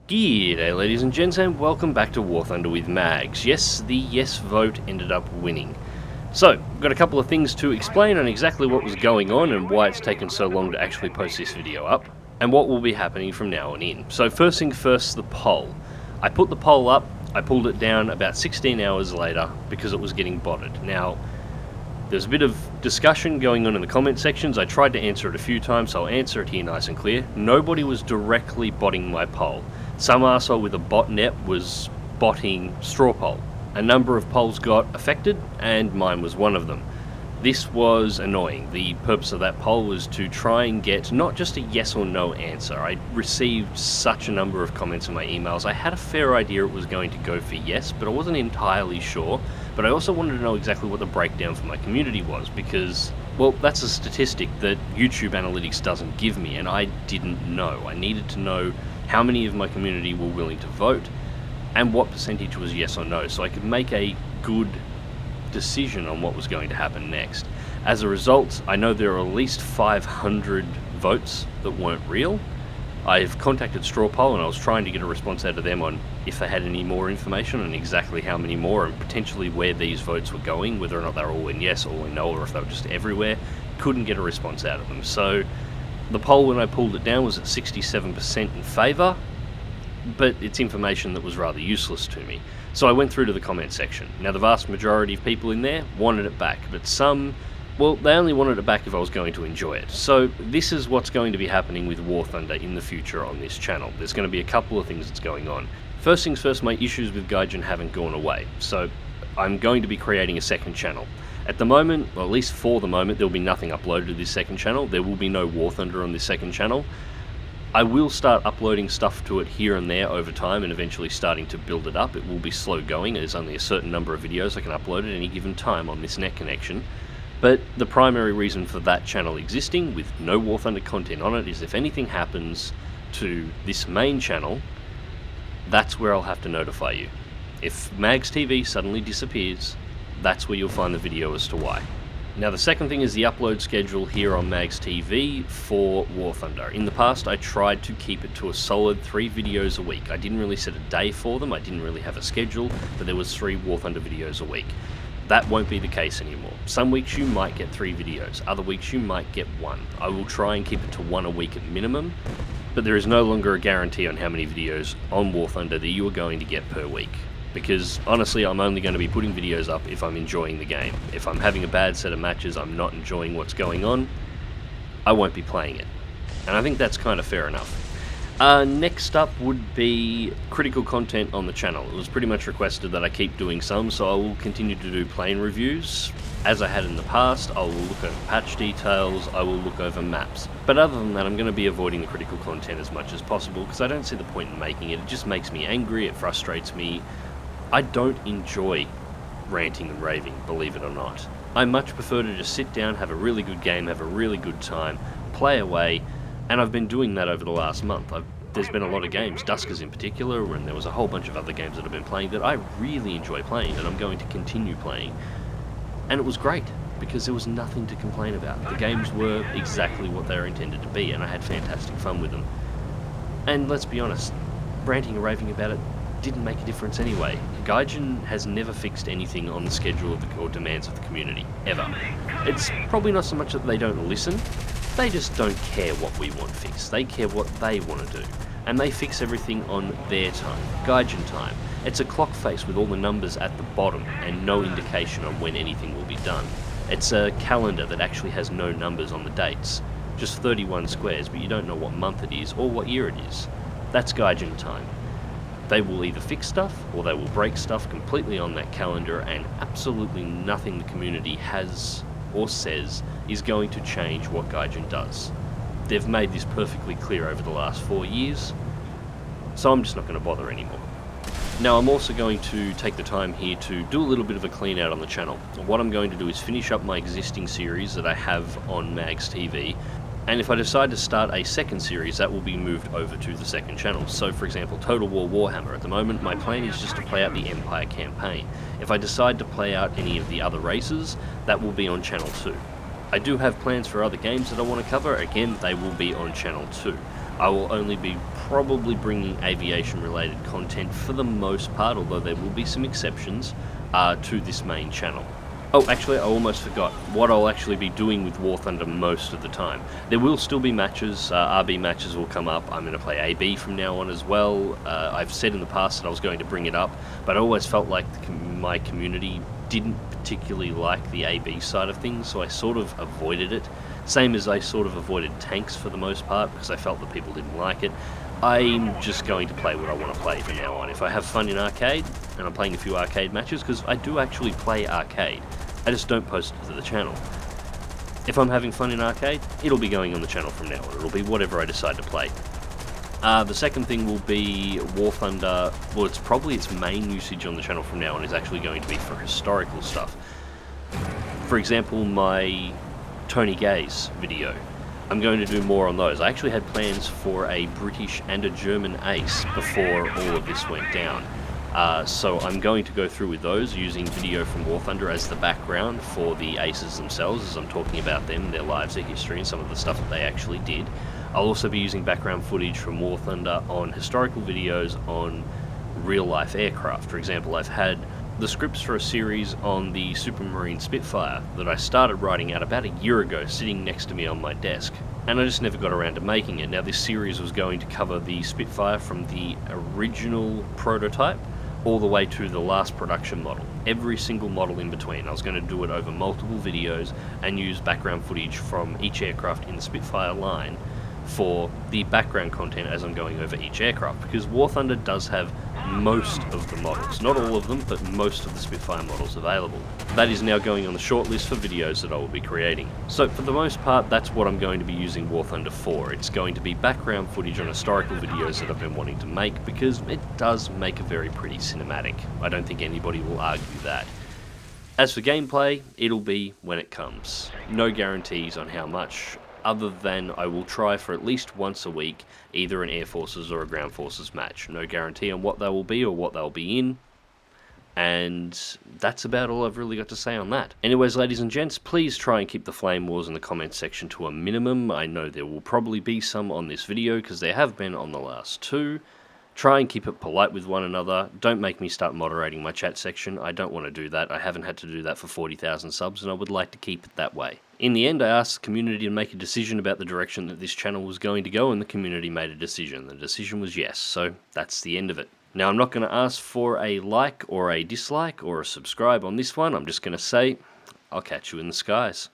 G'day ladies and gents, and welcome back to War Thunder with Mags. Yes, the yes vote ended up winning. So, I've got a couple of things to explain on exactly what was going on and why it's taken so long to actually post this video up, and what will be happening from now on in. So first thing first, the poll. I put the poll up, I pulled it down about 16 hours later because it was getting botted. Now, there's a bit of discussion going on in the comment sections. I tried to answer it a few times, so I'll answer it here nice and clear. Nobody was directly botting my poll. Some arsehole with a botnet was botting straw poll. A number of polls got affected, and mine was one of them. This was annoying. The purpose of that poll was to try and get not just a yes or no answer. I received such a number of comments in my emails. I had a fair idea it was going to go for yes, but I wasn't entirely sure. But I also wanted to know exactly what the breakdown for my community was, because, well, that's a statistic that YouTube Analytics doesn't give me, and I didn't know. I needed to know how many of my community were willing to vote, and what percentage was yes or no, so I could make a good decision on what was going to happen next. As a result, I know there are at least 500 votes that weren't real. I've contacted Straw Poll and I was trying to get a response out of them on if they had any more information on exactly how many more and potentially where these votes were going, whether or not they were all in yes, all in no, or if they were just everywhere. Couldn't get a response out of them. So the poll, when I pulled it down, was at 67% in favour, but it's information that was rather useless to me. So I went through to the comment section. Now, the vast majority of people in there wanted it back, but some, well, they only wanted it back if I was going to enjoy it. So this is what's going to be happening with War Thunder in the future on this channel. There's going to be a couple of things that's going on. First things first, my issues with Gaijin haven't gone away, so I'm going to be creating a second channel. At the moment, or at least for the moment, there will be nothing uploaded to this second channel. There will be no War Thunder on this second channel. I will start uploading stuff to it here and there over time and eventually starting to build it up. It will be slow going. There's only a certain number of videos I can upload at any given time on this net connection. But the primary reason for that channel existing with no War Thunder content on it is if anything happens to this main channel, that's where I'll have to notify you. If Mags TV suddenly disappears, that's where you'll find the video as to why. Now, the second thing is the upload schedule here on Mags TV for War Thunder. In the past, I tried to keep it to a solid 3 videos a week. I didn't really set a day for them, I didn't really have a schedule, but there was 3 War Thunder videos a week. That won't be the case anymore. Some weeks you might get 3 videos, other weeks you might get 1. I will try and keep it to 1 a week at minimum, but there is no longer a guarantee on how many videos on War Thunder that you are going to get per week. Because honestly, I'm only going to be putting videos up if I'm enjoying the game. If I'm having a bad set of matches, I'm not enjoying what's going on, I won't be playing it. And I think that's kind of fair enough. Next up would be critical content on the channel. It was pretty much requested that I keep doing some, so I will continue to do plane reviews. As I had in the past, I will look over patch details, I will look over maps. But other than that, I'm going to be avoiding the critical content as much as possible, because I don't see the point in making it. It just makes me angry, it frustrates me. I don't enjoy ranting and raving, believe it or not. I much prefer to just sit down, have a really good game, have a really good time, play away, and I've been doing that over the last month. There's been a lot of games, Duskers in particular, and there was a whole bunch of other games that I've been playing that I really enjoy playing, and I'm going to continue playing. And it was great, because there was nothing to complain about. The games were exactly what they were intended to be, and I had fantastic fun with them. And let's be honest, ranting and raving about it didn't make a difference anyway. Gaijin has never fixed anything on the schedule of or demands of the community, ever. It's probably not so much that they don't listen, they just don't care what we want fixed. They care what they want to do, and they fix everything on their time, Gaijin time. It's a clock face with all the numbers at the bottom and no indication on when anything will be done. It's a calendar that actually has no numbers on the dates, just 31 squares, but you don't know what month it is or what year it is. That's Gaijin time. They will either fix stuff or they will break stuff completely on that calendar, and absolutely nothing the community has or says is going to change what Gaijin does. They've made this perfectly clear over the last 4 years, so I'm just not going to bother anymore. Now, I'm also going to take the time here to do a little bit of a clean out on the channel. What I'm going to do is finish up my existing series that I have on Mags TV, and if I decide to start a second series, that will be moved over to the second channel. So for example, Total War Warhammer. At the moment, my plan is just to play out the Empire campaign. If I decide to play out any of the other races, that will be on channel 2. I do have plans for other games that I want to cover. Again, they will be on channel 2. I will only be probably bringing aviation related content for the most part, although there will be some exceptions to this main channel. Oh, actually, I almost forgot what I'll actually be doing with War Thunder most of the time. There will still be matches, RB matches will come up. I'm going to play AB from now on as well. I've said in the past that I was going to bring it up, but I always felt like my community didn't particularly like the AB side of things, so I sort of avoided it. Same as I sort of avoided tanks for the most part, because I felt that people didn't like it. I'm just going to play what I want to play from now on. If I have fun in arcade, and I'm playing a few arcade matches, because I do actually play arcade, I just don't post it to the channel. If I'm having fun in arcade, it'll be going on the channel from now on. It'll be whatever I decide to play. The second thing will be War Thunder. Well, it's probably its main usage on the channel from now on is actually going to be for historical stuff. For example, my Tony Gaze video. I'm going to do more on those. I actually had plans for a British and a German ace before all of this went down. So I'm going to go through with those using video from War Thunder as the background for the aces themselves as I'm talking about them, their lives, their history, and some of the stuff that they actually did. I'll also be using background footage from War Thunder on historical videos on real-life aircraft. For example, I've had the scripts for a series on the Supermarine Spitfire that I started writing out about a year ago sitting next to me on my desk, and I just never got around to making it. Now, this series was going to cover the Spitfire from the original prototype all the way to the last production model, every single model in between. I was going to do it over multiple videos and use background footage from each aircraft in the Spitfire line for the background content as I'm going over each aircraft, because War Thunder does have most of the models, not all of them, but most of the Spitfire models available. That is now going on the shortlist for videos that I will be creating. So for the most part, that's what I'm going to be using War Thunder for. It's going to be background footage on historical videos that I've been wanting to make, because it does make a very pretty cinematic. I don't think anybody will argue that. As for gameplay, it'll be when it comes. No guarantees on how much, other than I will try for at least once a week, either an Air Forces or a Ground Forces match. No guarantee on what they will be or what they'll be in, and that's about all I've really got to say on that. Anyways, ladies and gents, please try and keep the flame wars in the comments section to a minimum. I know there will probably be some on this video, because there have been on the last two. Try and keep it polite with one another. Don't make me start moderating my chat section. I don't want to do that. I haven't had to do that for 40,000 subs, and I would like to keep it that way. In the end, I asked the community to make a decision about the direction that this channel was going to go, and the community made a decision. The decision was yes, so that's the end of it. Now, I'm not going to ask for a like or a dislike or a subscribe on this one. I'm just going to say, I'll catch you in the skies.